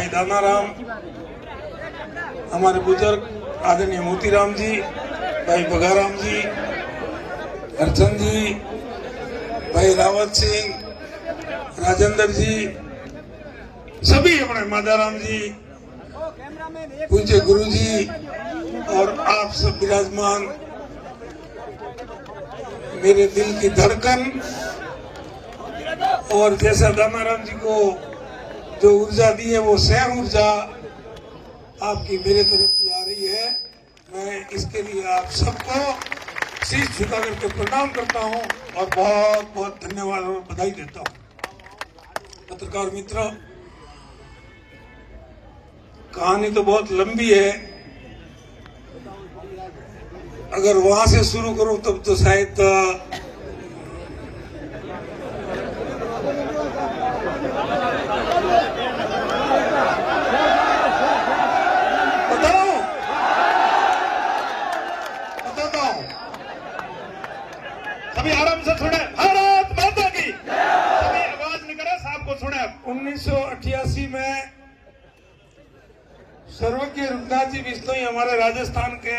भाई दानाराम, हमारे बुजुर्ग आदरणीय मोतीराम जी, भाई बगाराम जी, हरचंद जी, भाई रावत सिंह, राजेंद्र जी, सभी अपने मादाराम जी, पूज्य गुरु जी और आप सब विराजमान, मेरे दिल की धड़कन। और जैसा दानाराम जी को जो ऊर्जा दी है वो सेम ऊर्जा आपकी मेरे तरफ की आ रही है। मैं इसके लिए आप सबको शीश झुका करके प्रणाम करता हूं और बहुत बहुत धन्यवाद और बधाई देता हूं। पत्रकार मित्रों, कहानी तो बहुत लंबी है, अगर वहां से शुरू करूं तब तो शायद बताता हूं। सभी आराम से सुने, भारत माता की, सभी आवाज नहीं करे, साहब को सुने। 1988 में सर्वज्ञ रुद्रनाथ जी बिश्नोई हमारे राजस्थान के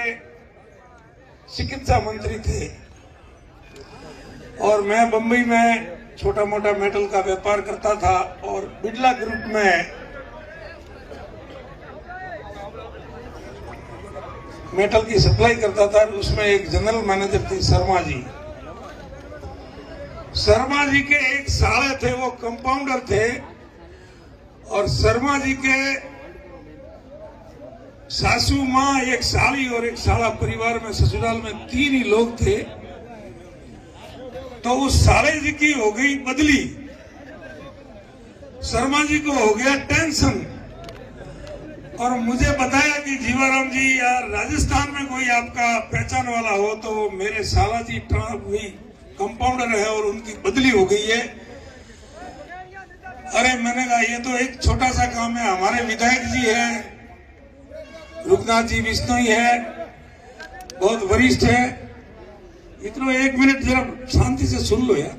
चिकित्सा मंत्री थे और मैं बंबई में छोटा मोटा मेटल का व्यापार करता था और बिड़ला ग्रुप में मेटल की सप्लाई करता था। उसमें एक जनरल मैनेजर थे शर्मा जी। शर्मा जी के एक साले थे, वो कंपाउंडर थे और शर्मा जी के सासू माँ, एक साली और एक साला, परिवार में ससुराल में 3 ही लोग थे। तो उस साले जी की हो गई बदली, शर्मा जी को हो गया टेंशन और मुझे बताया कि जीवाराम जी यार राजस्थान में कोई आपका पहचान वाला हो तो मेरे साला जी हुई कंपाउंडर है और उनकी बदली हो गई है। अरे मैंने कहा ये तो एक छोटा सा काम है, हमारे विधायक जी है, रुद्रनाथ जी बिश्नोई है, बहुत वरिष्ठ है, इतना 1 मिनट जरा शांति से सुन लो यार।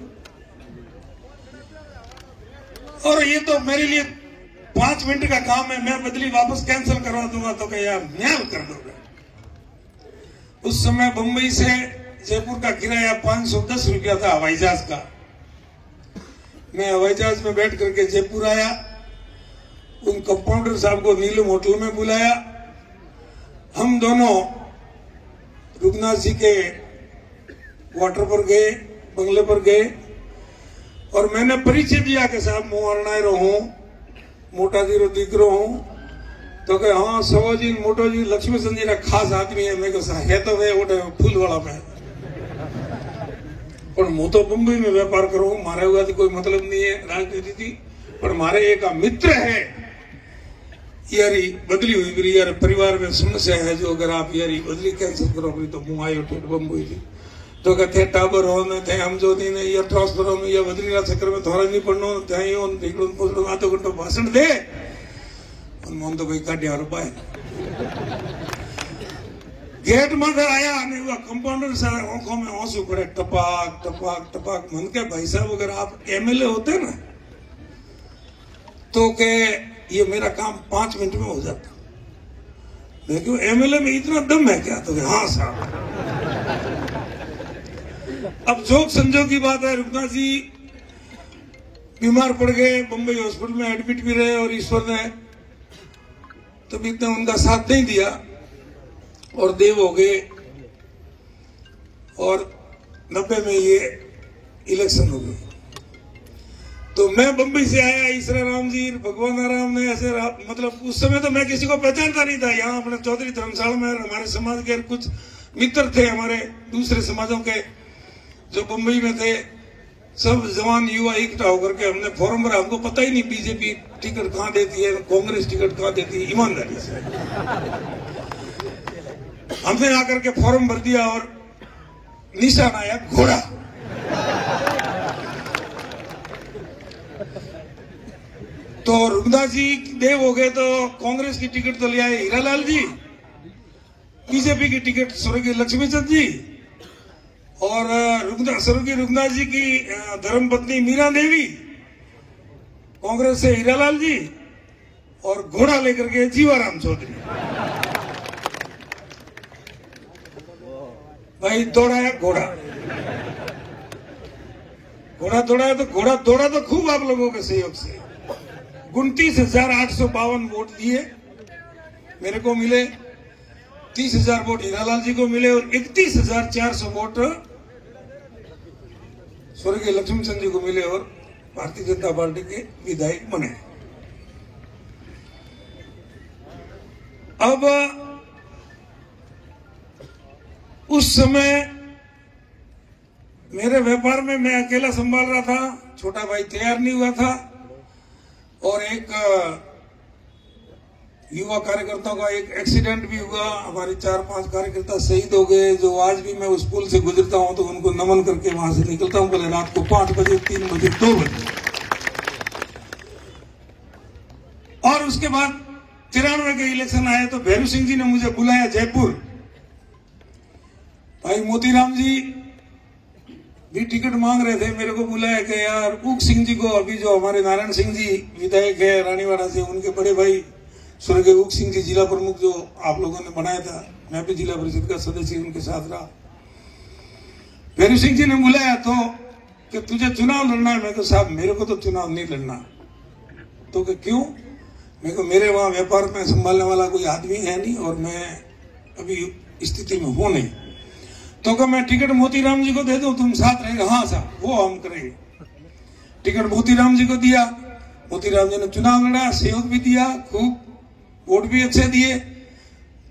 और ये तो मेरे लिए 5 मिनट का काम है, मैं बदली वापस कैंसिल करवा दूंगा तो क्या यार न्याय कर दोगे। उस समय बंबई से जयपुर का किराया 510 रुपया था हवाई जहाज का। मैं हवाई जहाज में बैठ करके जयपुर आया, उन कंपाउंडर साहब को नीलम होटल में बुलाया, हम दोनों रुद्रनाथ जी के क्वार्टर पर गए, बंगले पर गए और मैंने परिचय दिया कि साहब मैं अरणायरो हूं, मोटा जी रो दीकरो हूं। तो कहे हाँ सवा जी मोटो जी लक्ष्मीचंद जी ना खास आदमी है। मैं कहा है तो वे वो फूल वाला में, पर मैं तो मुंबई में व्यापार करूं, मारे हुआ तो कोई मतलब नहीं है राजनीति थी, पर मारे एक मित्र है यारी बदली हुई मेरी यार परिवार में समस्या है, जो अगर आप यारी बदली कैंसिल करोगे तो मुंह आयो ठेठ बम्बई थी। तो कहते टाबर हो न थे हम जो नहीं या ट्रांसफर हो या बदली ना चक्कर में थोड़ा नहीं पड़नो थे यो निकलो पोछड़ो आधो घंटो भाषण दे और मन तो भाई काटिया और बाय गेट में आया ने वो कंपाउंडर से आंखों में आंसू पड़े, टपाक टपाक टपाक। मन के भाई साहब अगर आप एमएलए होते ना तो के ये मेरा काम 5 मिनट में हो जाता। मैं क्यों एमएलए में इतना दम है क्या? तो हाँ साहब। अब जोक संजोग की बात है, रुद्रनाथ जी बीमार पड़ गए, बंबई हॉस्पिटल में एडमिट भी रहे और ईश्वर ने तभी इतना उनका साथ नहीं दिया और देव हो गए और 90 में ये इलेक्शन हो गई। तो मैं बंबई से आया, ईश्वर राम जी, भगवान राम ने ऐसे मतलब उस समय तो मैं किसी को पहचानता नहीं था। यहाँ अपने चौधरी धर्मशाला में हमारे समाज के कुछ मित्र थे, हमारे दूसरे समाजों के जो बंबई में थे, सब जवान युवा इकट्ठा होकर के हमने फॉर्म भरा। हमको पता ही नहीं बीजेपी टिकट कहाँ देती है, कांग्रेस टिकट कहाँ देती है, ईमानदारी से हमने आकर के फॉर्म भर दिया और निशान आया घोड़ा। तो रुद्रनाथ जी देव हो गए तो कांग्रेस की टिकट तो ले आए हीरालाल जी, बीजेपी की टिकट स्वर्गीय लक्ष्मीचंद जी और स्वर्गीय रुद्रनाथ जी की धर्मपत्नी मीरा देवी, कांग्रेस से हीरालाल जी और घोड़ा लेकर के जीवाराम चौधरी। भाई दौड़ाया घोड़ा, घोड़ा दौड़ाया तो घोड़ा दौड़ा तो खूब आप लोगों के सहयोग से। 29,852 वोट दिए मेरे को मिले, 30,000 वोट हीरालाल जी को मिले और 31,400 वोट स्वर्गीय लक्ष्मीचंद जी को मिले और भारतीय जनता पार्टी के विधायक बने। अब उस समय मेरे व्यापार में मैं अकेला संभाल रहा था, छोटा भाई तैयार नहीं हुआ था और एक युवा कार्यकर्ताओं का एक एक्सीडेंट भी हुआ। हमारे 4-5 कार्यकर्ता शहीद हो गए, जो आज भी मैं उस पुल से गुजरता हूं तो उनको नमन करके वहां से निकलता हूं, भले रात को 5 बजे, 3 बजे, 2 बजे। और उसके बाद 93 के इलेक्शन आए तो भैरू सिंह जी ने मुझे बुलाया जयपुर। भाई मोतीराम जी भी टिकट मांग रहे थे, मेरे को बुलाया कि यार ऊक सिंह जी को, अभी जो हमारे नारायण सिंह जी विधायक है रानीवाड़ा से, उनके बड़े भाई स्वर्गीय ऊक सिंह जी जिला प्रमुख जो आप लोगों ने बनाया था, मैं भी जिला परिषद का सदस्य उनके साथ रहा। भैरू सिंह जी ने बुलाया तो कि तुझे चुनाव लड़ना है। मैं तो साहब मेरे को तो चुनाव नहीं लड़ना। तो कि क्यों? मैं को मेरे वहां व्यापार में संभालने वाला कोई आदमी है नहीं और मैं अभी स्थिति में हूं नहीं। तो क्या मैं टिकट मोतीराम जी को दे दूं, तुम साथ रहेंगे? हाँ साहब, वो हम करेंगे। टिकट मोतीराम जी को दिया, मोतीराम जी ने चुनाव लड़ा, सहयोग भी दिया, खूब वोट भी अच्छे दिए।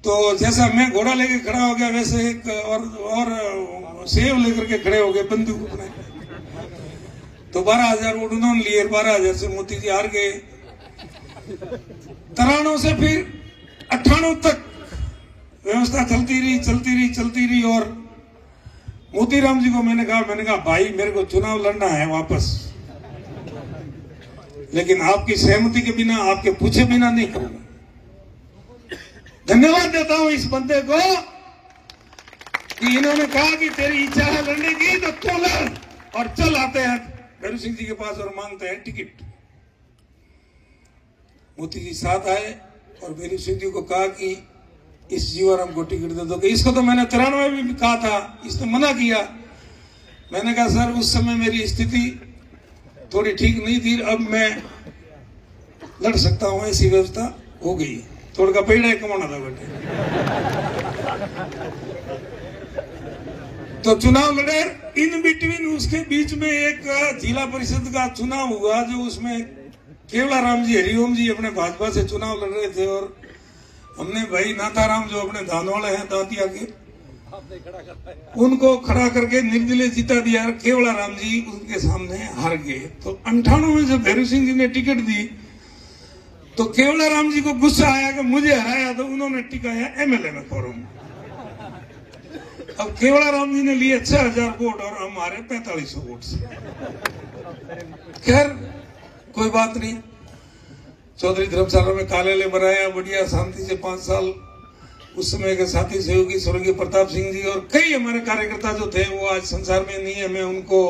तो जैसा मैं घोड़ा लेके खड़ा हो गया वैसे एक और सेव लेकर के खड़े हो गए बंदूक अपने। तो 12,000 वोट उन्होंने लिए, 12,000 से मोती जी हार गए। 93 से फिर 98 तक व्यवस्था चलती रही और मोतीराम जी को मैंने कहा भाई मेरे को चुनाव लड़ना है वापस, लेकिन आपकी सहमति के बिना, आपके पूछे बिना नहीं करूंगा। धन्यवाद देता हूं इस बंदे को कि इन्होंने कहा कि तेरी इच्छा है लड़ने की तो तू लड़। और चल आते हैं भैरू सिंह जी के पास और मांगते हैं टिकट। मोती जी साथ आए और भैरू सिंह जी को कहा कि इस जीवाराम को टिकट दे दो। इसको तो मैंने 93 में भी कहा था, इसने मना किया। मैंने कहा सर उस समय मेरी स्थिति थोड़ी ठीक नहीं थी, अब मैं लड़ सकता हूं, ऐसी व्यवस्था हो गई। थोड़ा का पेड़ है कमाना था बेटे। तो चुनाव लड़े। इन बिटवीन उसके बीच में एक जिला परिषद का चुनाव हुआ जो उसमें केवलाराम जी हरिओम जी अपने भाजपा से चुनाव लड़ रहे थे और हमने भाई नाथाराम जो अपने धानवाड़े हैं दांतिया के, उनको खड़ा करके निर्दलीय जीता दिया। केवलाराम जी उनके सामने हार गए। तो 98 में जब भैरू सिंह जी ने टिकट दी तो केवलाराम जी को गुस्सा आया कि मुझे हराया, तो उन्होंने टिकाया एमएलए में फॉर्म। अब केवलाराम जी ने लिए 6,000 वोट और हम हारे 4500 वोट से। खैर कोई बात नहीं, चौधरी धर्मशाला में कार्यालय बनाया, बढ़िया शांति से 5 साल। उस समय के साथी सहयोगी स्वर्गीय प्रताप सिंह जी और कई हमारे कार्यकर्ता जो थे वो आज संसार में नहीं है। मैं उनको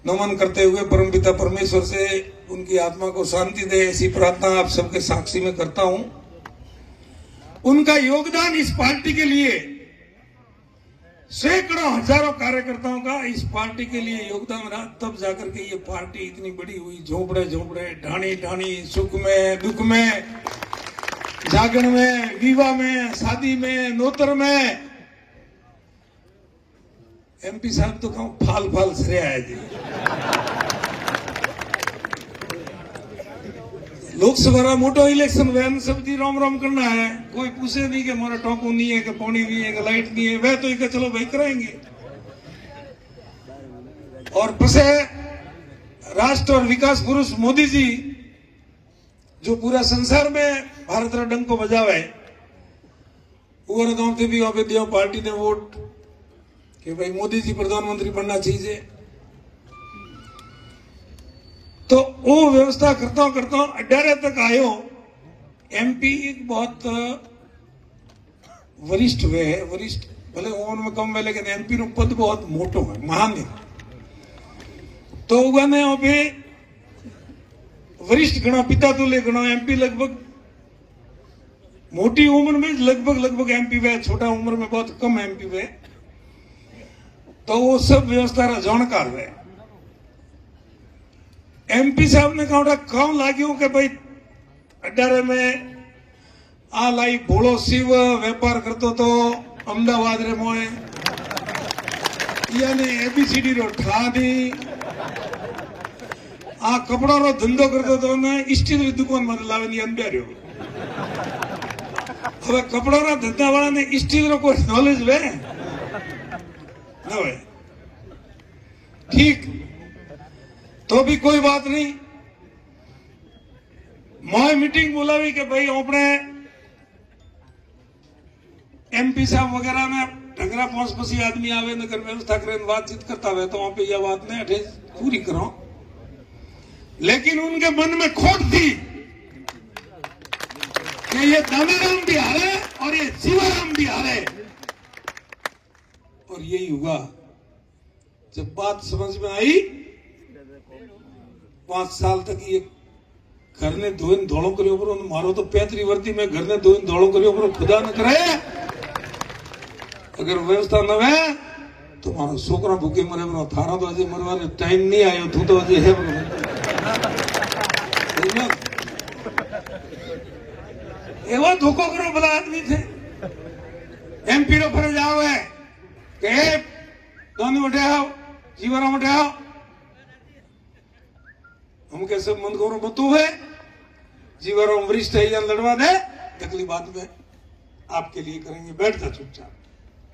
नमन करते हुए परमपिता परमेश्वर से उनकी आत्मा को शांति दे ऐसी प्रार्थना आप सबके साक्षी में करता हूं। उनका योगदान इस पार्टी के लिए, सैकड़ों हजारों कार्यकर्ताओं का इस पार्टी के लिए योगदान रहा, तब जाकर के ये पार्टी इतनी बड़ी हुई। झोपड़े झोपड़े, ढाणी ढाणी, सुख में दुख में, जागरण में, विवाह में, शादी में, नोतर में। एमपी साहब तो कहूं फाल फाल सरे आया जी। लोकसभा मोटो इलेक्शन वैन सब जी रोम रोम करना है, कोई पूछे नहीं कि मोरा टोकू नहीं है, कि पानी नहीं है, कि लाइट नहीं है। वह तो एक चलो भाई कराएंगे। और पसे राष्ट्र और विकास पुरुष मोदी जी जो पूरा संसार में भारत रा डंको बजावे, वो गांव थे भी वहां पे दिया पार्टी ने वोट कि भाई मोदी जी प्रधानमंत्री बनना चाहिए। तो वो व्यवस्था करता हूं अड्डारे तक आयो। एमपी एक बहुत वरिष्ठ वे है, वरिष्ठ भले उम्र में कम है लेकिन एमपी नो पद बहुत मोटो है, महान है। तो उगाने पे वरिष्ठ घणा पिता तुल्य घणो एमपी लगभग मोटी उम्र में लगभग एमपी वे, छोटा उम्र में बहुत कम एमपी वे, तो वो सब व्यवस्था रा जानकार वे। एमपी साहब ने कहा कौन लाग्यो कि भाई अड्डारे में आ लाई भोलो शिव व्यापार करतो तो अमदावाद रे मोए यानी एबीसीडी रो ठानी आ कपड़ा रो धंधो करतो तो ने स्टील री दुकान में लावे अंब्यार्यो। હવે કપડાના ધંધાવાળાને સ્ટીલનો કોઈ નોલેજ વે ना वे, ठीक तो भी कोई बात नहीं। मोए मीटिंग बुलावी कि भाई अपने एमपी साहब वगैरह में ढंगरा 5-5 आदमी आवे नगर व्यवस्था करें बातचीत करता हुए तो वहां पे यह बात ने अठे पूरी करो। लेकिन उनके मन में खोट थी कि ये दानाराम भी हारे और ये शिवाराम भी हारे। और यही हुआ। जब बात समझ में आई 5 साल तक ये घर ने धोइन धोलो करियो पर मारो तो 35 वर्ती में घर ने धोइन धोलो करियो पर खुदा न करे अगर व्यवस्था न वे तो मारो छोकरा भूखे मरे बनो थारा तो अजे मरवा टाइम नहीं आयो तू तो अजे है एवं धोखो करो भला आदमी थे। एमपी रो फरज आवे के दोनों उठे आओ जीवराम उठे आओ हम कैसे मन को बतू है जीवराम वरिष्ठ है लड़वा दे अगली बात में आपके लिए करेंगे बैठ जा चुपचाप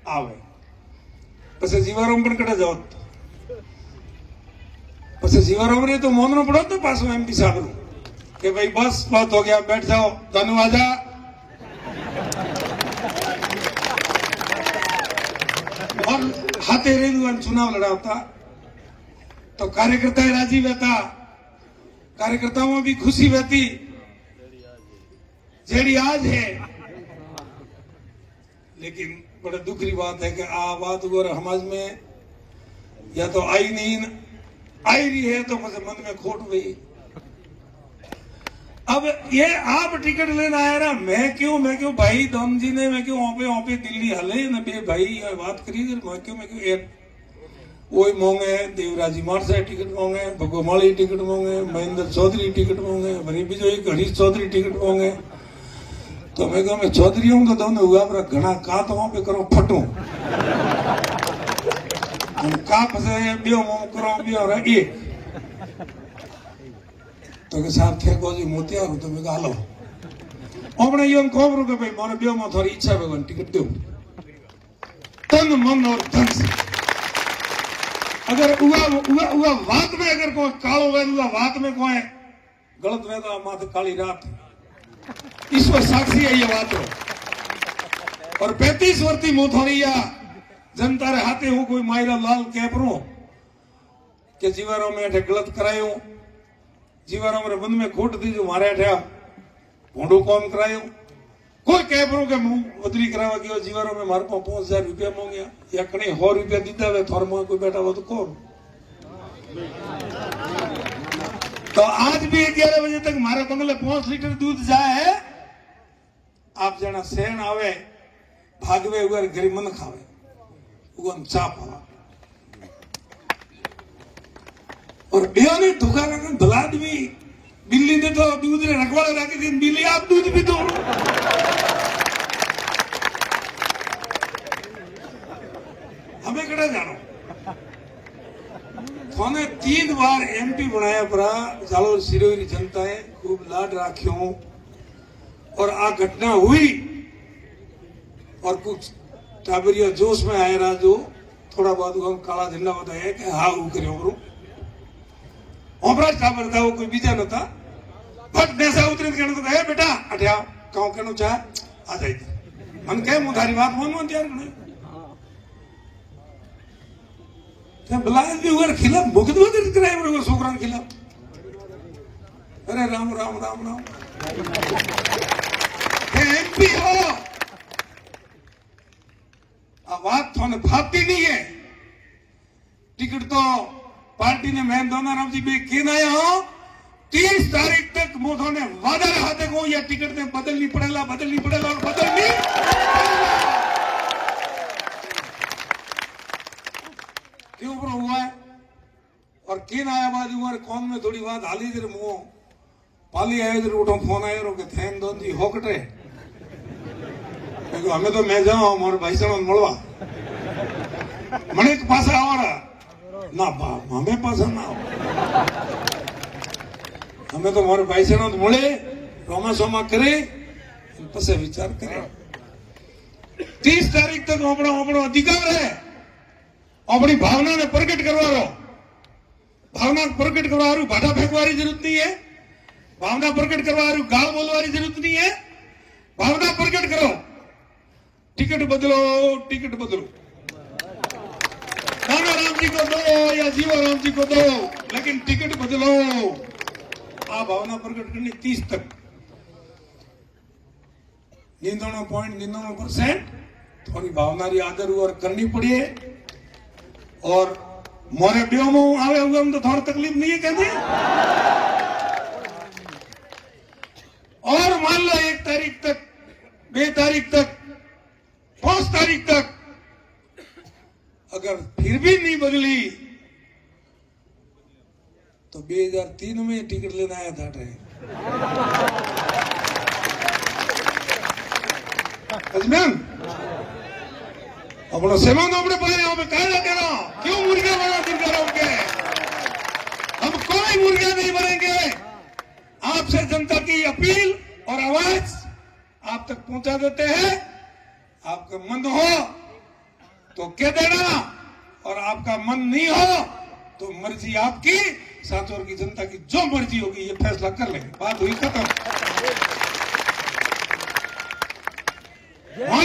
आवे પછી જીવારામ પણ કડે જાવ પછી જીવારામ રે તો મોનનો પડો તો પાછો એમપી સાહેબ કે ભાઈ બસ બાત हो गया बैठ जाओ धनु आजा। और हाथे रेलवे चुनाव लड़ाता तो कार्यकर्ता राजी रहता, कार्यकर्ताओं में भी खुशी रहती जेड़ी आज है। लेकिन बड़ा दुख की बात है कि आ बात अगर समाज में या तो आई नहीं आई रही है तो मुझे मन में खोट गई। अब ये आप टिकट लेना आया ना मैं क्यों भाई दम जी ने मैं क्यों ओपे दिल्ली हले न बे भाई बात करी मैं क्यों एक वही मोंगे देवराजी मारसा टिकट मोंगे भगोमाली टिकट मोंगे महेंद्र चौधरी टिकट मोंगे वरी भी जो एक हरीश चौधरी टिकट मोंगे तो मैं कहूँ मैं चौधरी हूं तो दोनों हुआ पर घना का तो वहां पे करो फटू का पसे बियो मों करो बियो रे एक तो के साहब थे को जी मोतिया तो मैं हालो अपने यो खबर के भाई मारे बियो में थोड़ी इच्छा भगवान टिकट दो तन मन और धन से अगर उगा बात में अगर कोई कालो वे बात में कोई गलत वे तो माथे काली रात ईश्वर साक्षी है ये बात हो। और 35 वर्ती मोथोरिया जनता रे हाथे हूं कोई मायरा लाल कैपरो के जीवारों में अठे गलत करायो जीवारों में बंद में खोट दी जो मारे अठे भोंडो कौम करायो कोई कैपरो के मुंह बदली करावा गयो जीवारों में मारे 5000 रुपया मांगया या कने 100 रुपया दीदा वे थोर में कोई बैठा हो तो कौन। तो आज भी 11 बजे तक मारे बंगले 5 लीटर दूध जाए है आप जना सेन आवे भागवे उगर गरीब मन खावे उगन चाप आवा और बेने धोखा करके भला आदमी बिल्ली ने तो दूध रे रखवाड़ा रखी थी बिल्ली आप दूध भी दो हमें कड़ा जानो थाने 3 बार एमपी बनाया परा जालोर सिरोही जनता है खूब लाड राख्यो और आ घटना हुई और कुछ टाबरिया जोश में आया रहा जो थोड़ा बहुत हम काला झंडा बताया कि हाँ वो करो करो ओपरा टाबर था वो कोई बीजा न था बट नेसा उतरे कहने तो कहे बेटा अठिया काउ कहनो चाहे आ जाए मन कहे मुधारी बात मन तैयार करे बलाज भी उगर खिलाफ मुकद वगैरह कराए बरो छोकरा के खिलाफ अरे राम राम राम राम एमपी हो बात थोने फाती नहीं है टिकट तो पार्टी ने मैं दोना राम जी बे केन आया हो 30 तारीख तक मोदी ने वादा रहा देखो ये टिकट ने बदलनी पड़ेगा और बदलनी क्यों पर हुआ है। और किन आया बाद हुआ कौन में थोड़ी बात हाली जर मुंह पाली आयो जर उठो फोन आयो के थैन दोन जी होकटे हमें तो मैं जाऊं मारे भाई साहब મળવા મને એક પાછા આવરા ના બાપ અમે પાછા ના हमें तो मारे भाई साहब મળે રોમા સોમા કરે પછી વિચાર કરે 30 तारीख तक આપણો અધિકાર है अपनी भावना ने प्रकट करवारो भावना प्रकट करवारू भाटा फेंकवारी जरूरत नहीं है भावना प्रकट करवारू गाल बोलवारी जरूरत नहीं है भावना प्रकट करो टिकट बदलो कान्हा राम जी को दो या जीवा राम जी को दो लेकिन टिकट बदलो आ भावना प्रकट करनी 30 तक 99% थोड़ी भावना री आदर और करनी पड़ी है और मोरे ब्यो में आवे हुए तो थोड़ी तकलीफ नहीं है कहते और मान लो 1 तारीख तक 2 तारीख तक 5 तारीख तक अगर फिर भी नहीं बदली तो 2003 में टिकट लेना आया था अजमान अपना सेवन अपने पहले हमें कहना कहना क्यों मुर्गा बना दुर्गा राम के हम कोई मुर्गा नहीं बनेंगे आपसे जनता की अपील और आवाज आप तक पहुंचा देते हैं आपका मन हो तो कह देना और आपका मन नहीं हो तो मर्जी आपकी सातोर की जनता की जो मर्जी होगी ये फैसला कर लेंगे बात हुई खत्म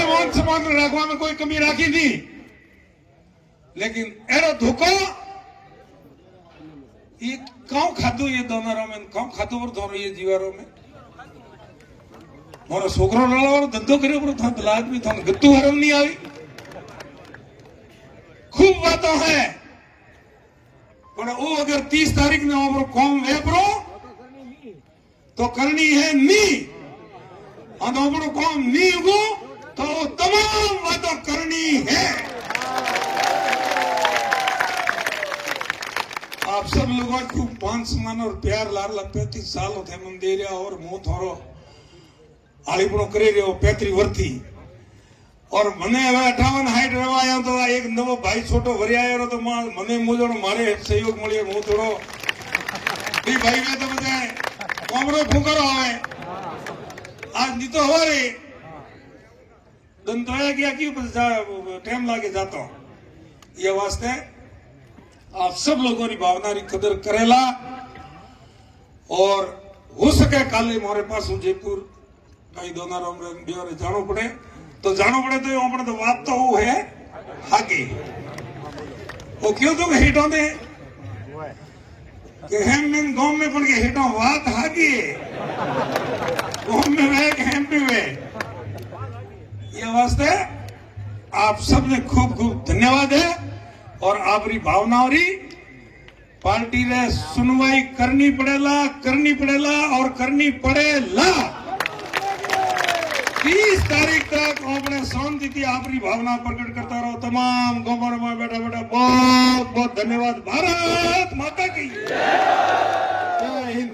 मान सम्मान रखवा में कोई कमी राखी नहीं लेकिन एरो धोखो ये कौन खाधो ये दोनों में कौन खाधो पर दोनों ये जीवारों में मोरा छोकरो लड़ावानो धंधो कर्यो पर थान दलाल भी थान गत्तू हरम नहीं आई खूब बातों है पर वो अगर 30 तारीख ने ओपरो कौम वेपरो तो करनी है नी और ओपरो कौम नी उगो तो तमाम बातों करनी है आप सब लोगों को खूब मान सम्मान और प्यार लार 35 साल होते मन दे रहा और मुंह थोड़ो आलीपणो करे रहो 35 वर्षी और मने हवे 58 हाइट रहवा आया तो एक नवो भाई छोटो वरी आयो तो मने मुजोड़ो मारे सहयोग मळ्यो मु थोड़ो बी भाई वे तो बजाय कोमरो फुकरो आवे आज नी तो हवारे दंतोया गया कि टाइम लागे जातो ये वास्ते आप सब लोगों की भावना की कदर करेला और हो सके काले मोरे पास जयपुर कई दोनाराम जानो पड़े तो अपने तो बात तो वो है हागे वो क्यों तो हेटों दे कि हम में गांव में पड़ के हेटों बात हागे गांव में वे हम भी वे ये वास्ते आप सबने खूब खूब धन्यवाद है और आपरी भावनाओं री पार्टी ने सुनवाई करनी पड़ेला और करनी पड़ेला 30 तारीख तक अपने शांति थी आपरी भावना प्रकट करता रहो तमाम गोबर में बेटा बहुत बहुत धन्यवाद भारत माता की जय हिंद।